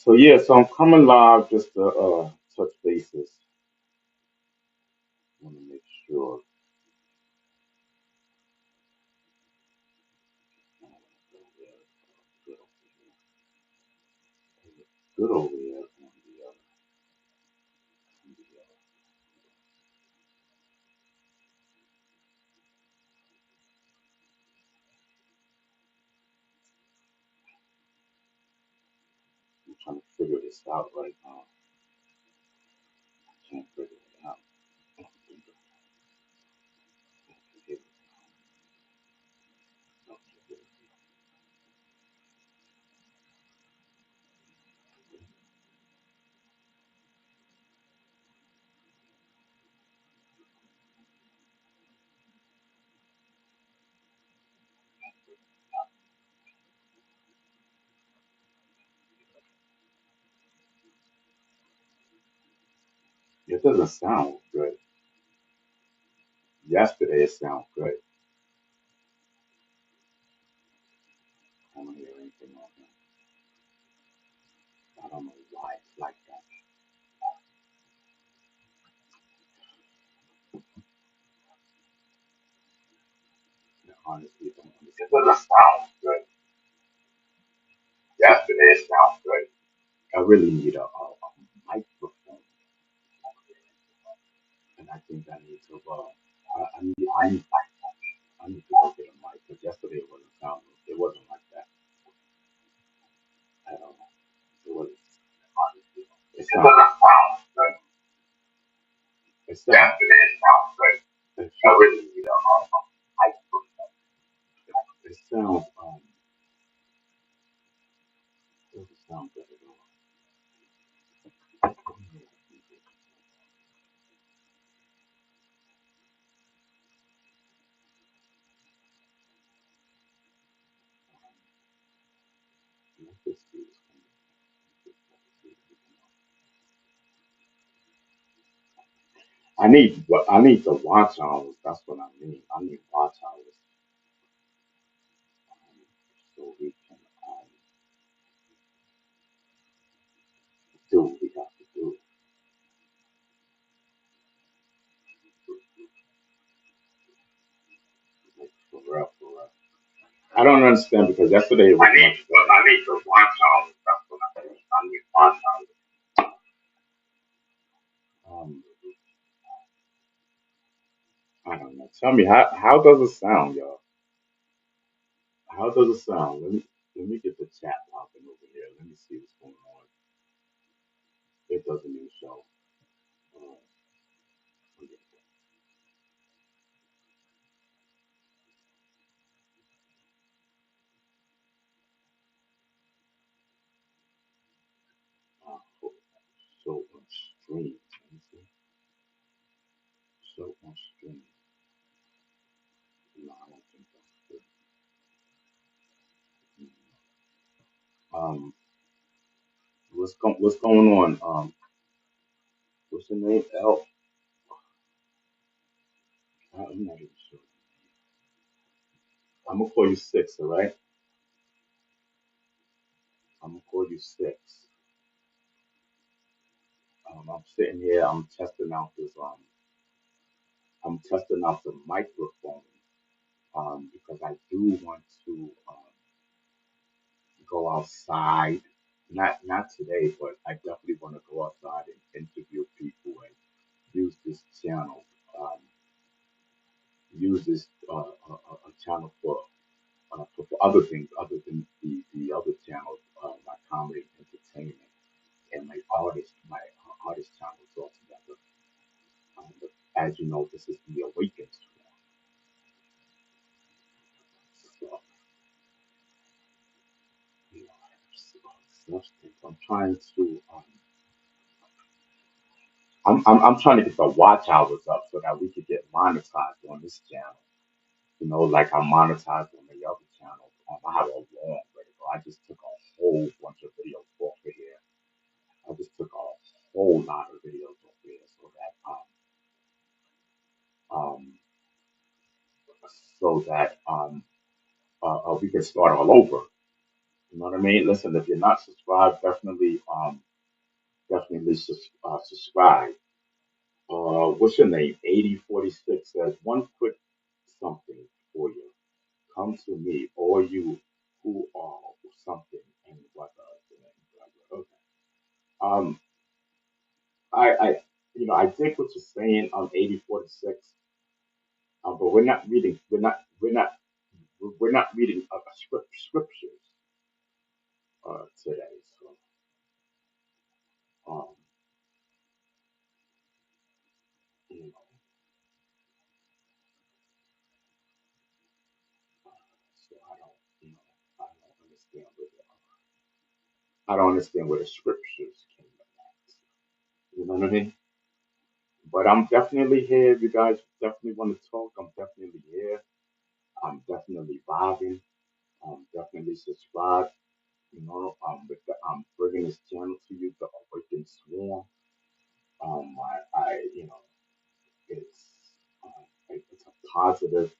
So yeah, so I'm coming live just to touch bases. Want to make sure. Good over here. I'm trying to figure this out right now. I can't figure it out. It doesn't sound good. Yesterday it sounded good. I don't hear anything on here. I don't know why it's like that. I honestly don't understand. It doesn't sound good. Yesterday it sounded good. I really need a microphone, and I think I need to. I need to go get a mic because yesterday it wasn't sounding. It wasn't like that at all. It was. It sounded. It sounded. It sounds. It sounds. It doesn't sound good at all. Let's just see what's going on. I need the watch hours. That's what I need. I need watch hours so we can do what we have to do. Like, for real, for real. I don't understand because yesterday it was much better. I need the watch hours. That's what I need. I need watch hours. Um, I don't know. Tell me how does it sound, y'all? How does it sound? Let me get the chat popping over here. Let me see what's going on. It doesn't even show. Uh, show on stream. Let me see. Show on stream. No, I don't think that's good. Um, what's going on? What's your name? I'm not even sure. I'm gonna call you Six. All right. I'm gonna call you Six. I'm sitting here. I'm testing out this. I'm testing out the microphone. Because I do want to go outside. Not today, but I definitely want to go outside and interview people and use this channel. Um, use this a channel for other things other than the other channels, my comedy entertainment and my artist channels altogether. But as you know, this is the Awakens channel. So, you know, substance. I'm trying to get the watch hours up so that we could get monetized on this channel. You know, like I monetized on the other channel. I have a long way to go. I just took a whole bunch of videos off of here. I just took a whole lot of videos off here so that um so that we can start all over. You know what I mean? Listen, if you're not subscribed, definitely subscribe. What's your name? 8046 says one quick something for you. Come to me, all you who are something and what okay. Um, I, I think what you're saying on 8046, but we're not reading scriptures today. So, um, you know, so I don't understand where the scriptures came from. You know what I mean? But I'm definitely here. If you guys definitely want to talk, I'm definitely here. I'm definitely vibing. Definitely subscribe. I'm bringing this channel to you, the Awakened Swarm. You know, it's it's a positive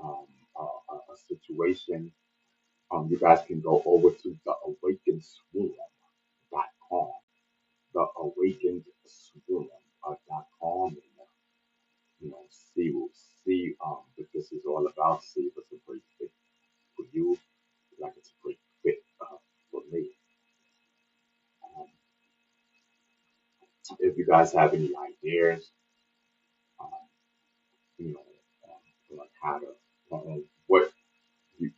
um, a situation. You guys can go over to theawakenedswarm.com, theawakenedswarm.com, and see what this is all about. See if it's a great fit for you, like it's a great fit for me. Um, if you guys have any ideas, um, you know, like how to, what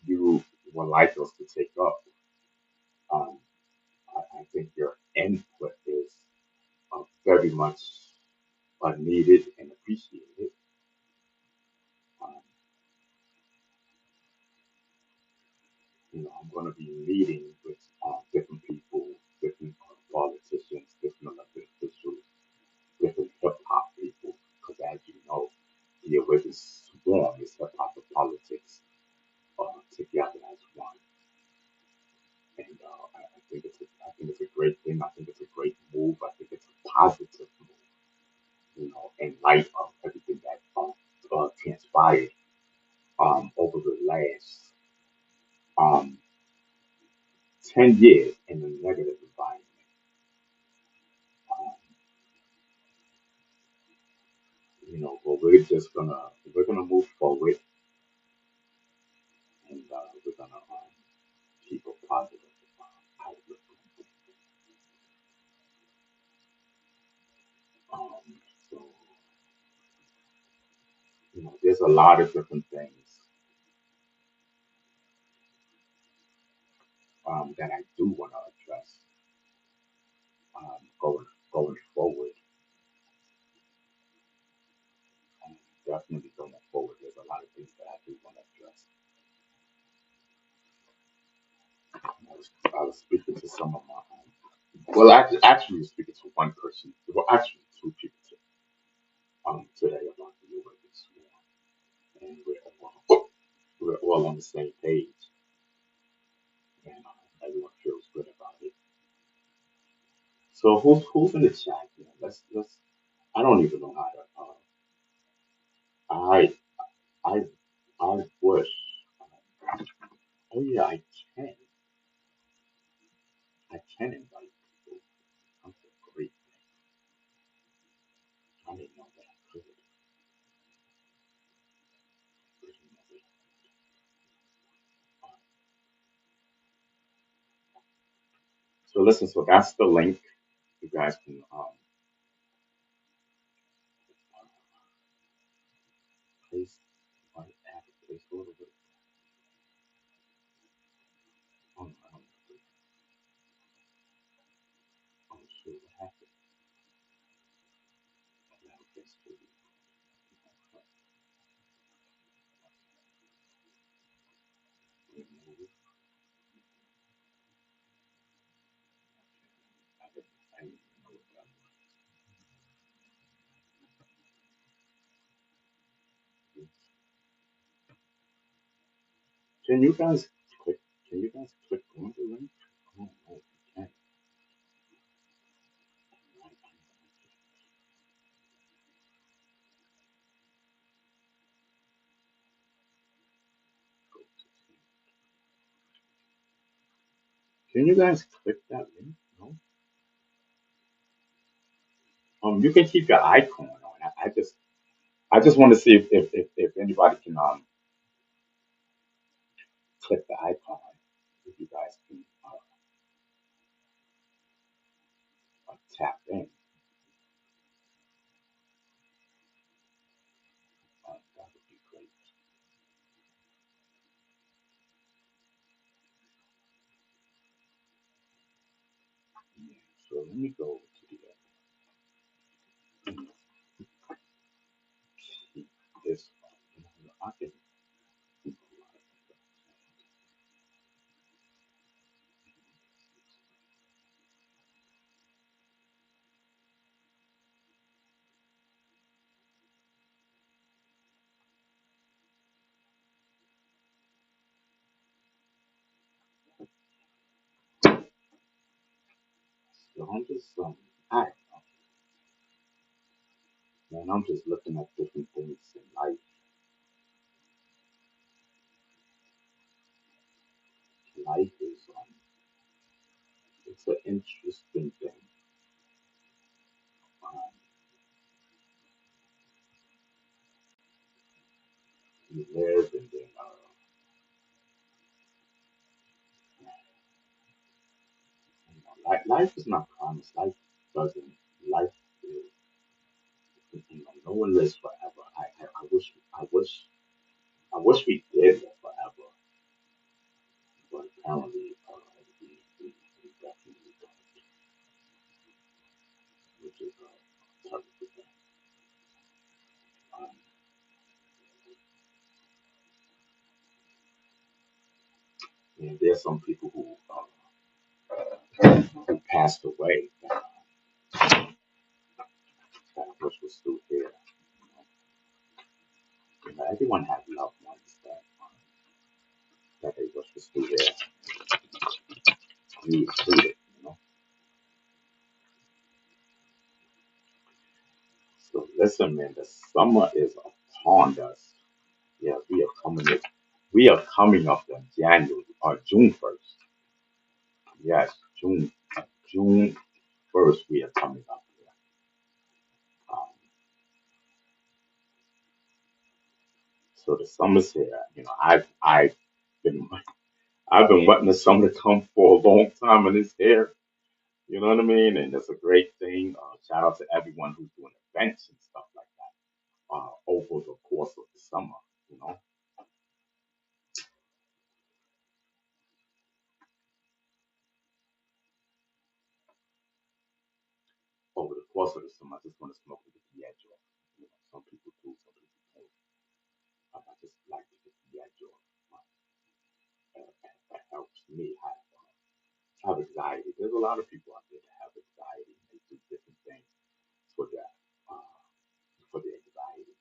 you would like us to take up, um, I think your input is very much needed and appreciated. Um, I'm going to be meeting with different people, different politicians, different elected officials, different hip hop people, because as you know, the Awakened Swarm is hip hop and politics together as one. And I think it's a great thing. I think it's a great move. I think it's a positive move. In light of everything that transpired over the last um, 10 years in a negative environment. Um, but we're gonna move forward, and we're gonna keep a positive outlook. So there's a lot of different things that I do want to address going forward. Um, Definitely going forward. There's a lot of things that I do want to address. I was speaking to some of my well, actually speaking to one person. Well, actually two people today about the Awakened Swarm, and we're all on the same page, and everyone feels good about it. So who's in the chat? Let's. I don't even know how to. I I I wish. Oh yeah, can. I can invite people. I'm a great. I didn't know that I could. Didn't know that. So listen. So that's the link. You guys can place. I have a placeholder. I don't know. I'm sure what happened. Can you guys click? Can you guys click on the link? Oh no, you can't. Can you guys click that link? No. You can keep your icon on. I just want to see if anybody can click the icon. If you guys can tap in, that would be great. Yeah. So let me go to the keep this. I can keep a lot of stuff. So I'm just I man, I'm just looking at different things in life. Life is it's an interesting thing. Um, you live and then life is not promised. Life doesn't. Life is no one lives forever. I wish we did live forever, but apparently we definitely don't, which is a terrible thing. Um, and there's some people who passed away that I wish was still here. Everyone has loved ones that they wish was still there. You included, you know. So listen, man, the summer is upon us. Yeah, we are coming up on January or June 1st. Yes, June 1st we are coming up here. Um, so the summer's here. Been I've been wanting the summer to come for a long time, and it's here. You know what I mean? And it's a great thing. Shout out to everyone who's doing events and stuff like that over the course of the summer. You know, over the course of the summer, I just want to smoke to get the edge off. Some people do, some people don't. I just like to get the edge off. That helps me have anxiety. There's a lot of people out there that have anxiety. And they do different things for that, uh, for the anxiety.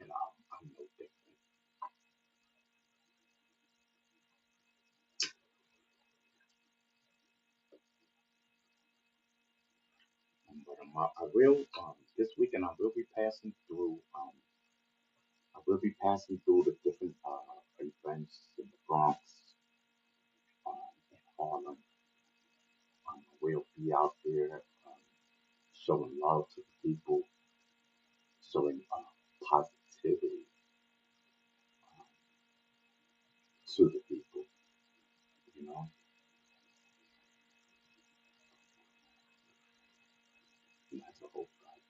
And I'm no different. But I will this weekend. I will be passing through the different events in the Bronx, in Harlem. I will be out there showing love to the people, showing positivity to the people. You know, and that's a hope. Right?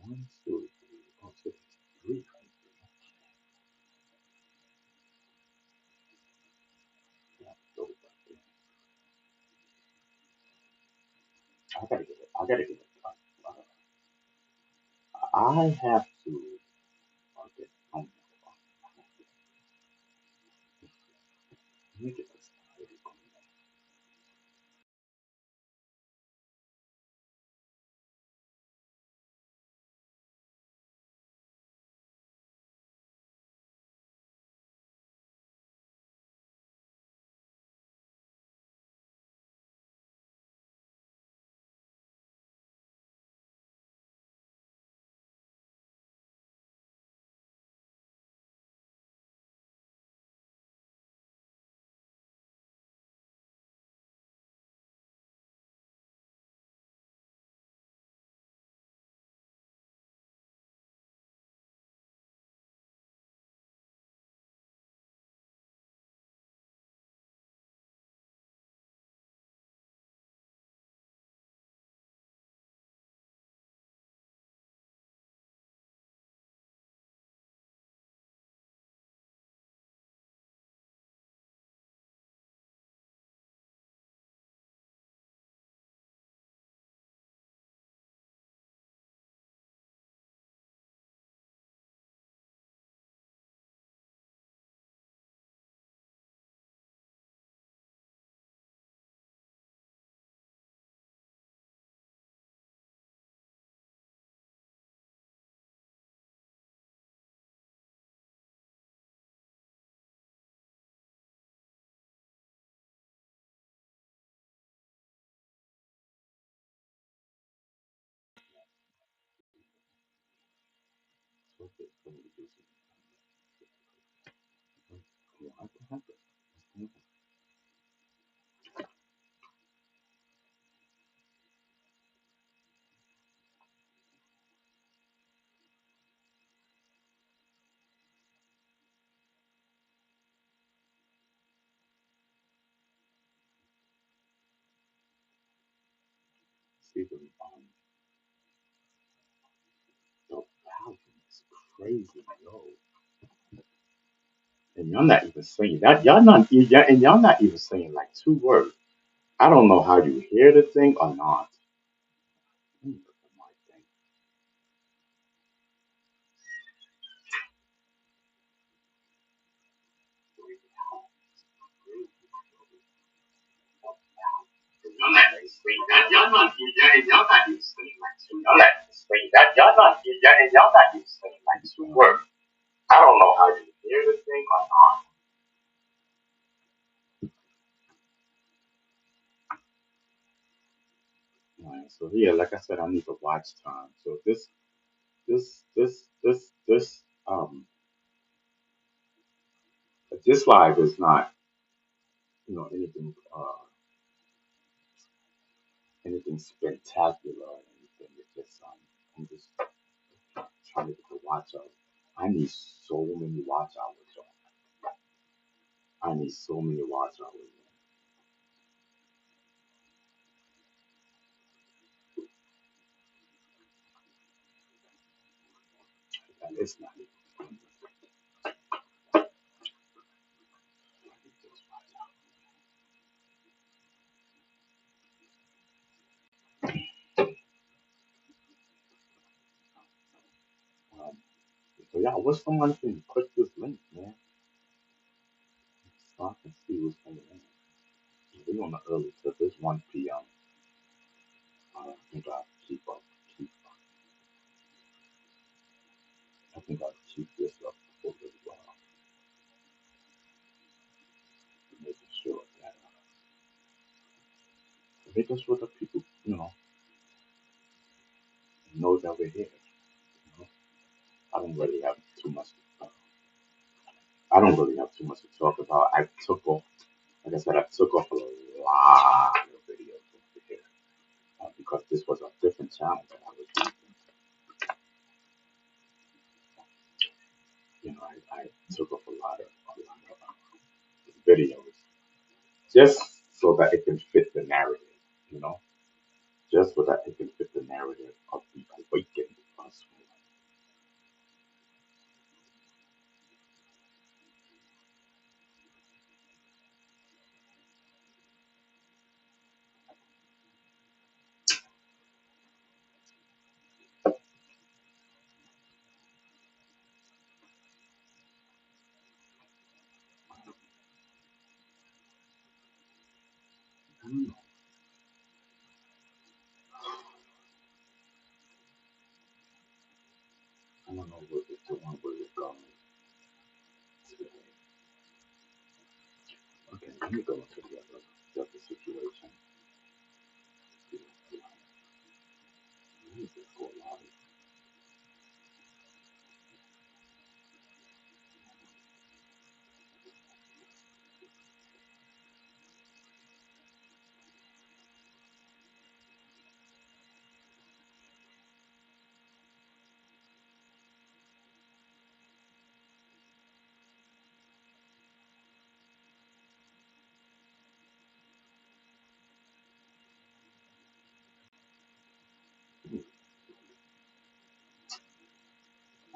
One, two, three. Oh, so it's three right there. Yeah, those right there. I gotta get it. I gotta get it. I have to get on. Let me get this. Okay, let me do some. What the heck? See the volume is crazy low, and y'all not even saying that. Y'all not even saying like two words. I don't know how you hear the thing or not. Let me look at my thing. Word. I don't know how you hear the thing or not. Right, so here, like I said, I need to watch time. So this this live is not anything anything spectacular or anything. It's just I'm just trying to get the watch hours. I need so many watch hours, y'all. I need so many watch hours. And it's not even. Um, so yeah, what's someone can click this link, man, so I can see what's going on. We on the early tip. It's 1 p.m. I think I'll keep I think I'll keep this up for a little while, making sure that people, know that we're here. You know? I don't really have too much. Uh, I don't really have too much to talk about. I took off, like I said, I took off a lot of videos over here because this was a different channel that I was using. I took off a lot of videos just so that it can fit the narrative. You know, just so that it can fit the narrative of the awakened us. I don't know. I don't know what it's doing, where it's going today. Okay, let me go into the other situation. Let me just go live.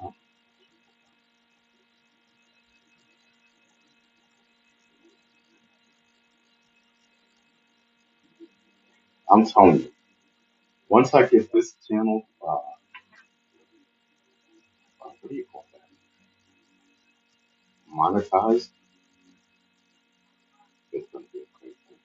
Oh, I'm telling you, once I get this channel, what do you call that? Monetized, it's gonna be a great thing.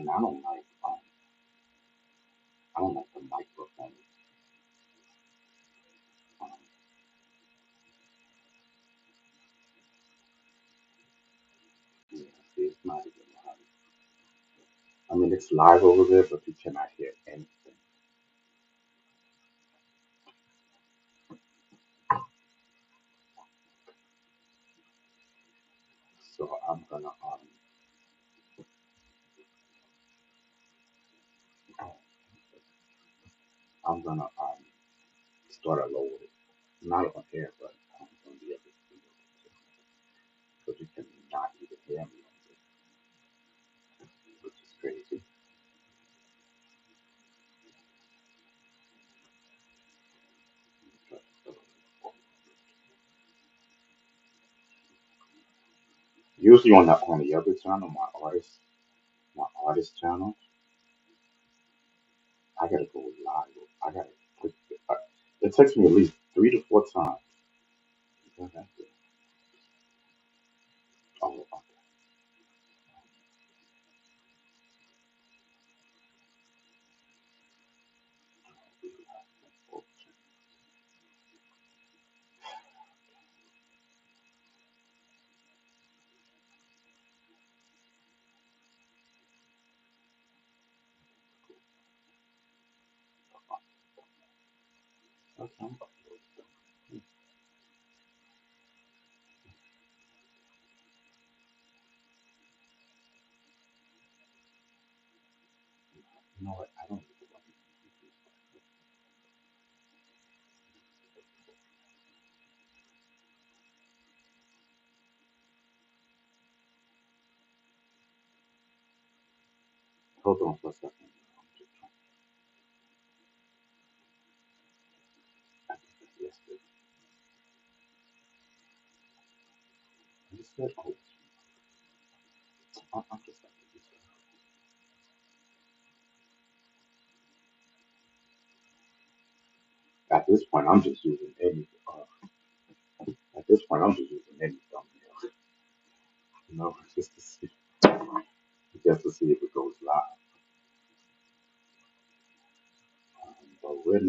and I don't like the microphone. Um, yeah, see, it's not even live. I mean, it's live over there, but you cannot hear anything. So I'm gonna start a load. Not on air, but on the other video, because you cannot even hear me on this, which is crazy. Usually on the other channel, my artist channel, I gotta go live. I gotta click. Uh, it takes me at least 3 to 4 times. Okay. Oh, okay. Okay. You know what? I don't even want to use that. Hold on for a second. I'm just trying. I think that's yesterday. I just said, oh, I'm just like, at this point, I'm just using any. At this point, I'm just using any thumbnail. You know, just to see if it goes live. But we're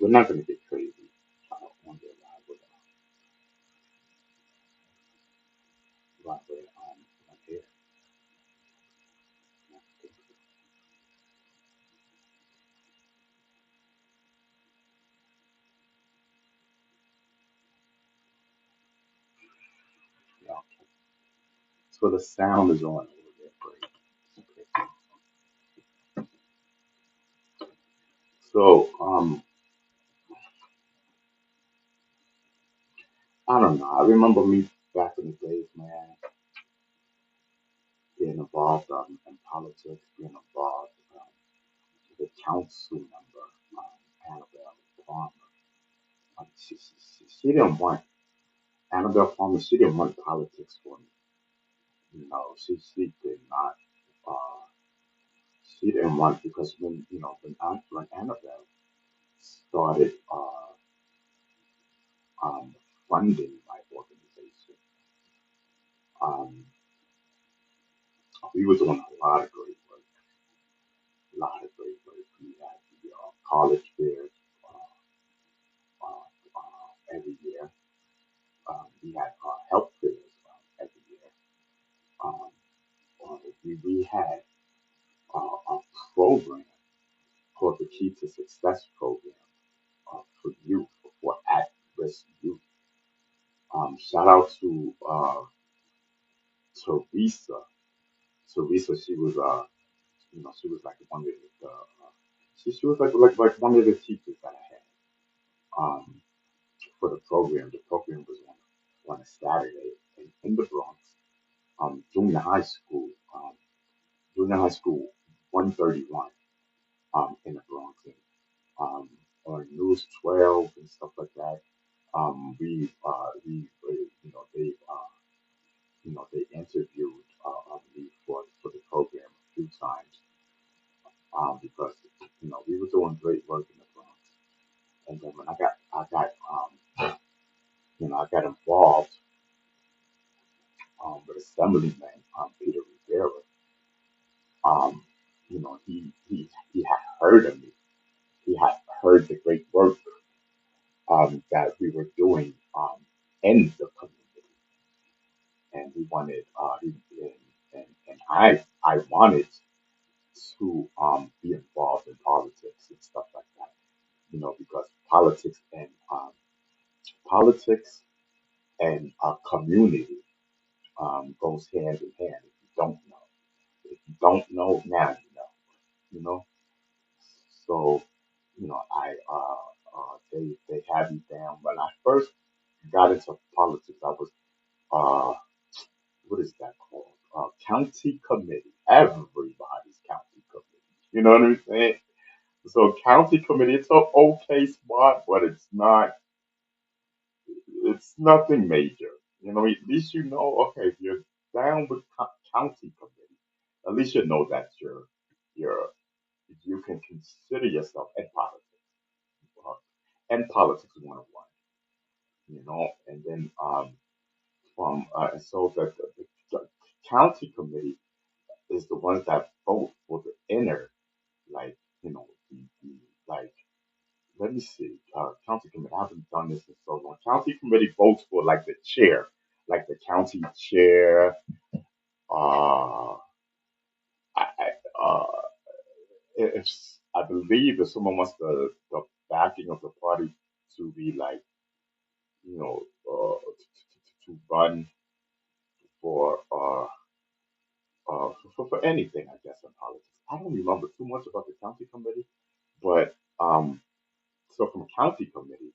not gonna get crazy on the live with live with on here. Yeah. So the sound is on over there. Great. Okay. So I don't know. I remember me back in the days, man, getting involved in politics, being involved the council member, Annabelle Palmer. She didn't want Annabelle Palmer. She didn't want politics for me. You know, she did not. Uh, she didn't want because when Annabelle started um, funding my organization, um, we were doing a lot of great work. A lot of great work. We had the college fairs every year. We had health fairs every year. Um, we had a program called the Key to Success program for youth, for at-risk youth. Shout out to Teresa. Teresa, she was like one of she was like one of the teachers that I had for the program. The program was on a Saturday in the Bronx, junior high school, junior high school 131 in the Bronx. And, on News 12 and stuff like that. They interviewed me for the program a few times because we were doing great work in the Bronx. And then when I got involved with Assemblyman Peter Rivera. um, he had heard of me. He had heard the great work that we were doing in the community, and he wanted and I wanted to be involved in politics and stuff like that. Because um, politics and community goes hand in hand. If you don't know, now you know. You know, so they had me down when I first got into politics. I was uh, what is that called? County committee. Everybody's county committee. You know what I'm saying? So county committee, it's a okay spot, but it's not. It's nothing major. At least you know. Okay, if you're down with county committee, at least you know that you're you can consider yourself in politics. uh, and politics 101. And then so the county committee is the ones that vote for the inner, like the like. Let me see. County committee. I haven't done this in so long. County committee votes for like the chair, like the county chair. Uh, uh, if I believe if someone wants the backing of the party to be like you know to run for for anything, I guess, in politics. I don't remember too much about the county committee, but so from county committee,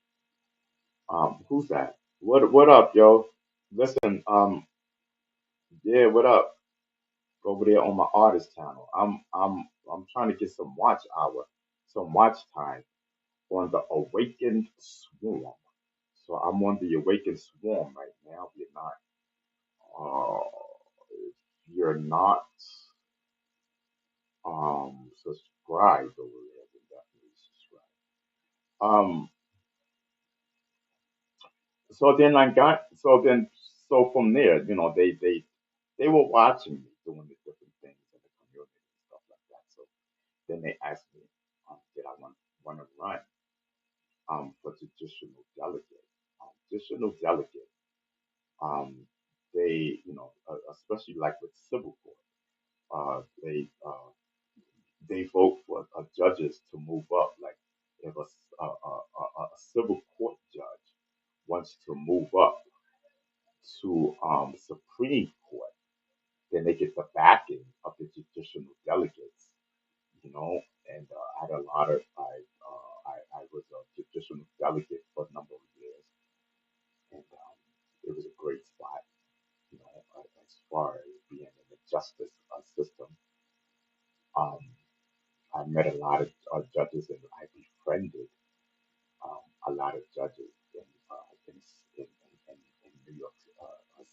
who's that? What up, yo? Listen, yeah, what up? Over there on my artist channel. I'm trying to get some watch time on the Awakened Swarm. So I'm on the Awakened Swarm right now. If you're not subscribed over there, then definitely subscribe. Um, so then I got so then so from there, they were watching me doing the different things in the community and stuff like that. So then they asked me, did I want to run for traditional delegate? Traditional delegate, um, especially like with civil court, they vote for judges to move up. Like if a civil court judge wants to move up to Supreme Court, then they get the backing of the traditional delegates, and I had a lot of I was a traditional delegate for a number of years, and it was a great spot, as far as being in the justice system. Um, I met a lot of judges, and I befriended a lot of judges in New York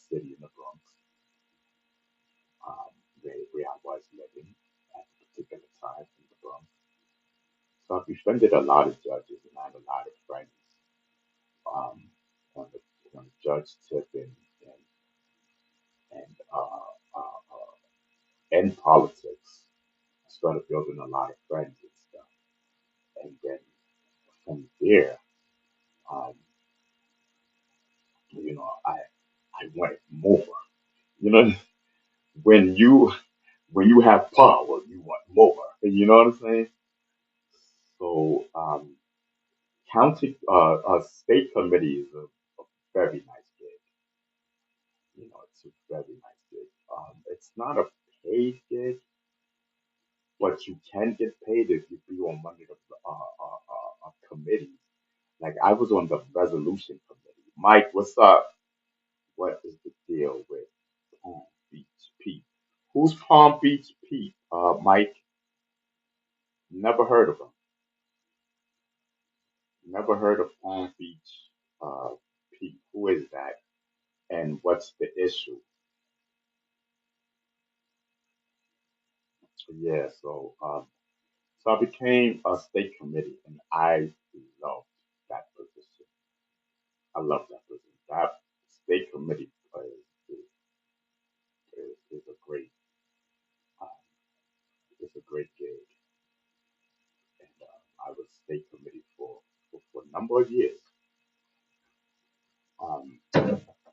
City, in the Bronx, where I was living at the particular time in the Bronx. So I befriended a lot of judges, and I have a lot of friends um, on the judge tip and in politics. I started building a lot of friends and stuff, and then from there, um, I wanted more. You know, when you have power, you want more. You know what I'm saying? So state committee is a very nice gig. It's a very nice gig. It's not a paid gig, but you can get paid if you be on one of the committees. Like I was on the resolution committee. Mike, what's up? What is the deal with Palm Beach Pete? Who's Palm Beach Pete? Mike, never heard of him. Never heard of Palm Beach Pete. Who is that? And what's the issue? Yeah, so I became a state committee, and I loved that position. I love that position. That state committee is a great. number of years, um,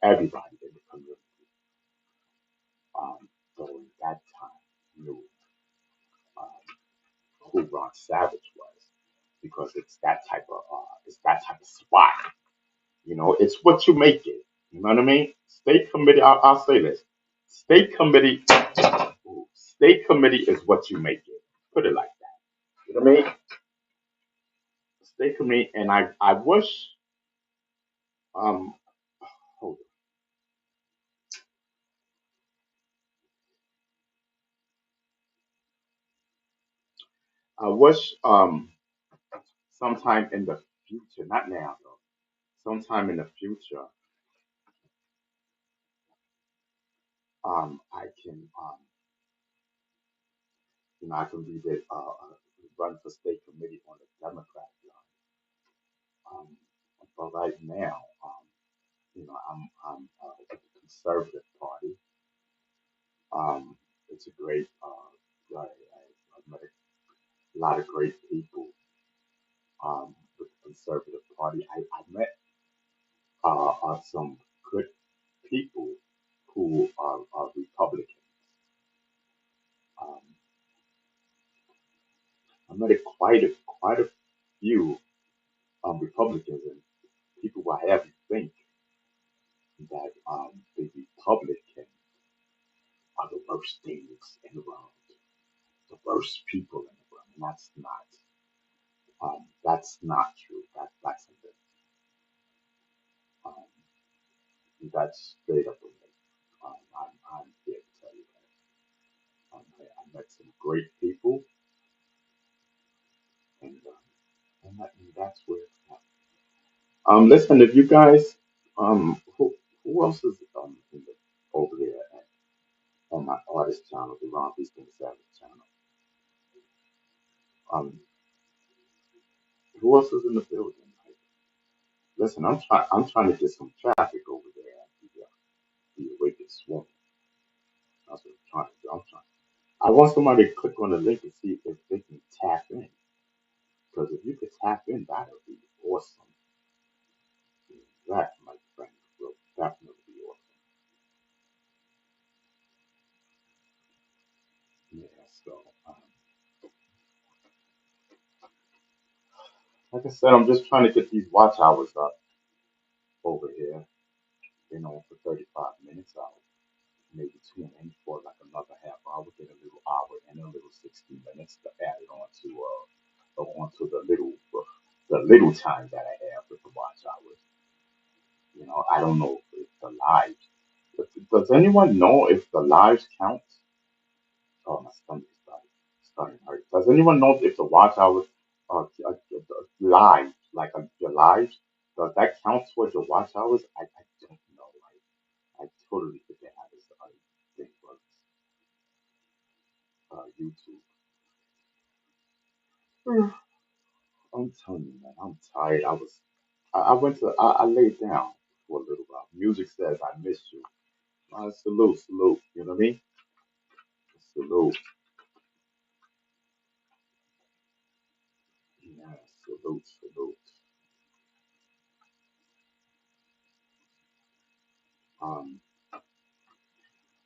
everybody in the community during that time knew um, who Ron Savage was because it's that type of spot. You know, it's what you make it. You know what I mean? State committee. I'll say this: state committee. State committee is what you make it. Put it like that. You know what I mean? State committee, and I wish um hold on. I wish sometime in the future, not now though, sometime in the future, I can I can be the run for state committee on the Democrat line. But right now, I'm with the Conservative Party. It's a great. I've met a lot of great people with the Conservative Party. I met some good people who are Republicans. Um, I met quite a few Republicans and people will have you think that the Republicans are the worst things in the world, the worst people in the world, and that's not true. That's um, that's straight up with me. I'm here to tell you that I met some great people, and that's where it's at. Listen, if you guys, who else is over there on my artist channel, the Ron Beaston Savage channel? Um, who else is in the building? Like, listen, I'm trying to get some traffic over there at the Awakened Swarm. That's what I'm trying to do. I want somebody to click on the link and see if they can tap in. Because if you could tap in, that would be awesome. That, my friend, will definitely be awesome. Yeah, so, like I said, I'm just trying to get these watch hours up over here. Been on for 35 minutes. I'll maybe tune in for like another half hour, get a little hour and a little 60 minutes to add it onto the little time that I have with the watch hours. You know, I don't know if the lives. Does anyone know if the lives count? Oh, my stomach is starting to hurt. Does anyone know if the watch hours live, like your lives, does that count towards your watch hours? I don't know. I totally forget how this thing works. YouTube. Mm. I'm telling you, man, I'm tired. I laid down for a little while. Music says I miss you. Salute. You know what I mean? Salute. Yeah, salute. Um,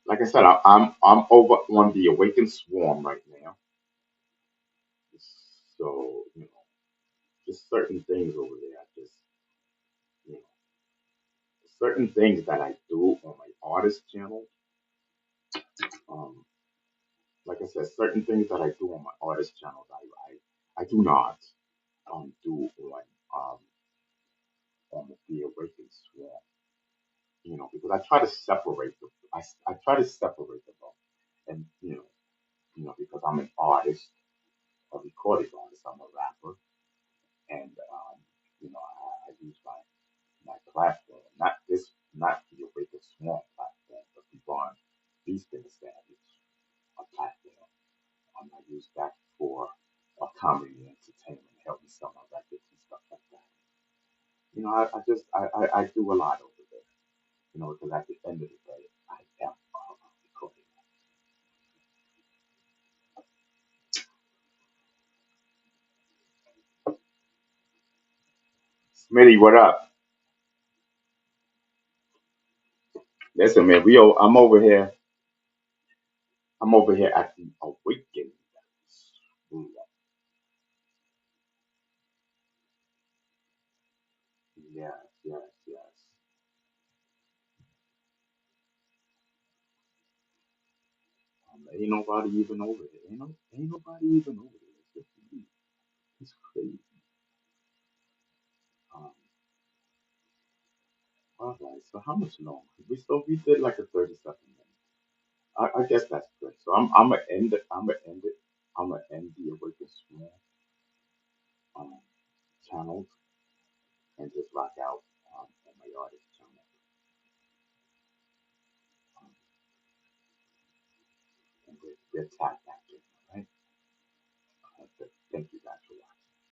like I said, I'm over on the Awakened Swarm right now. So, just certain things over there. You know, certain things that I do on my artist channel. Um, like I said, certain things that I do on my artist channel, I do not do um on the Awakened Swarm. Because I try to separate I try to separate them all, and because I'm an artist, a recording artist, I'm a rapper, and I use my platform, not the Awakened Swarm platform, but the Bond Beasting Savage platform. I use that for comedy and entertainment, help me sell my records and stuff like that. I just I do a lot over there. Because at the end of the day, I am recording. Smitty, what up? Listen, man, I'm over here at the Awakened. Yes, yes, yes. Ain't nobody even over there. Ain't nobody even over there. It's just me. It's crazy. Um, all right. So how much longer? We did like a 30-second minute. I guess that's good. So I'm gonna end it. I'm gonna end the Awakened Small um, channels and just rock out on my artist channel. Um, and we'll tap back in. All right. Thank you guys.